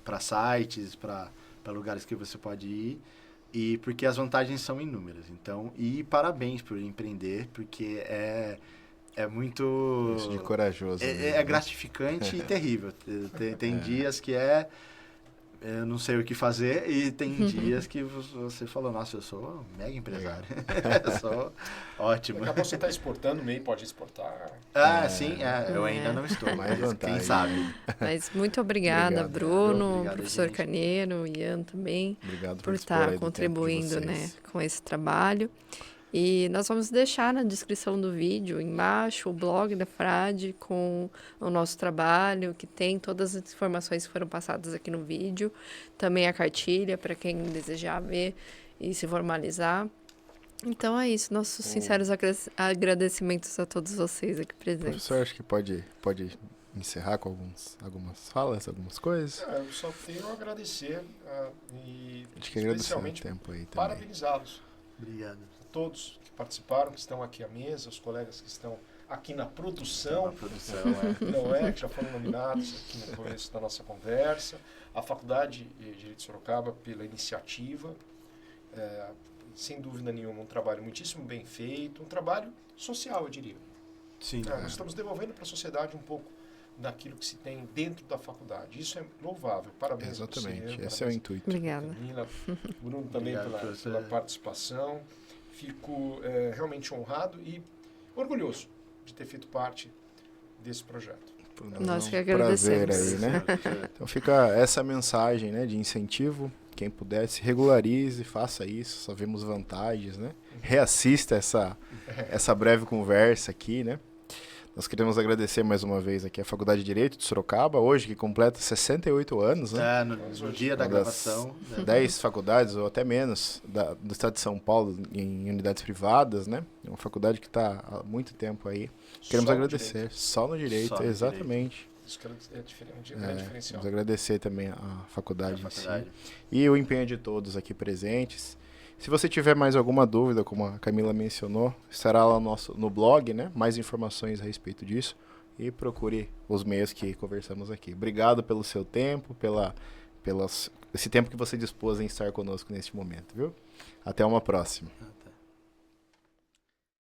para sites, para lugares que você pode ir. E porque as vantagens são inúmeras. Então, e parabéns por empreender, porque é muito... Isso de corajoso. É gratificante e terrível. Tem dias que eu não sei o que fazer, e tem dias que você falou, nossa, eu sou um mega empresário. Eu sou ótimo. Daqui a pouco você está exportando, o MEI pode exportar. Sim, eu ainda não estou, mas quem sabe. Mas muito obrigada, Bruno, Obrigado, professor gente. Carneiro, Ian também, Obrigado por dispor aí estar do contribuindo, tempo de vocês. né, com esse trabalho. E nós vamos deixar na descrição do vídeo, embaixo, o blog da FRAD com o nosso trabalho, que tem todas as informações que foram passadas aqui no vídeo. Também a cartilha, para quem desejar ver e se formalizar. Então é isso, nossos sinceros agradecimentos a todos vocês aqui O presentes. professor, acho que pode encerrar com algumas falas, algumas coisas. Eu só tenho a agradecer e Acho que agradecer o especialmente tempo aí também. parabenizá-los. Obrigado. Todos que participaram, que estão aqui à mesa, os colegas que estão aqui na produção, A produção, que já foram nominados aqui no começo da nossa conversa, a Faculdade de Direito de Sorocaba pela iniciativa, sem dúvida nenhuma, um trabalho muitíssimo bem feito, um trabalho social, eu diria. Sim. Nós estamos devolvendo para a sociedade um pouco daquilo que se tem dentro da faculdade. Isso é louvável. Parabéns Exatamente, a você. esse é o intuito. Obrigada. Camila, Bruno também Obrigado, pela participação. Fico realmente honrado e orgulhoso de ter feito parte desse projeto. Nós que Prazer agradecemos. aí, né? Então fica essa mensagem, né, de incentivo. Quem puder, se regularize, faça isso. Só vemos vantagens, né? Reassista essa breve conversa aqui, né? Nós queremos agradecer mais uma vez aqui a Faculdade de Direito de Sorocaba, hoje que completa 68 anos, né? No dia da Uma das gravação. 10 faculdades, ou até menos, do estado de São Paulo, em unidades privadas, né? É uma faculdade que está há muito tempo aí. Queremos Só no agradecer. direito. Só no direito, Só no exatamente. Isso que é diferente, um grande diferencial. Vamos agradecer também a faculdade em si. Faculdade. E o empenho de todos aqui presentes. Se você tiver mais alguma dúvida, como a Camila mencionou, estará lá no blog, né? Mais informações a respeito disso. E procure os meios que conversamos aqui. Obrigado pelo seu tempo, esse tempo que você dispôs em estar conosco neste momento, viu? Até uma próxima. Até.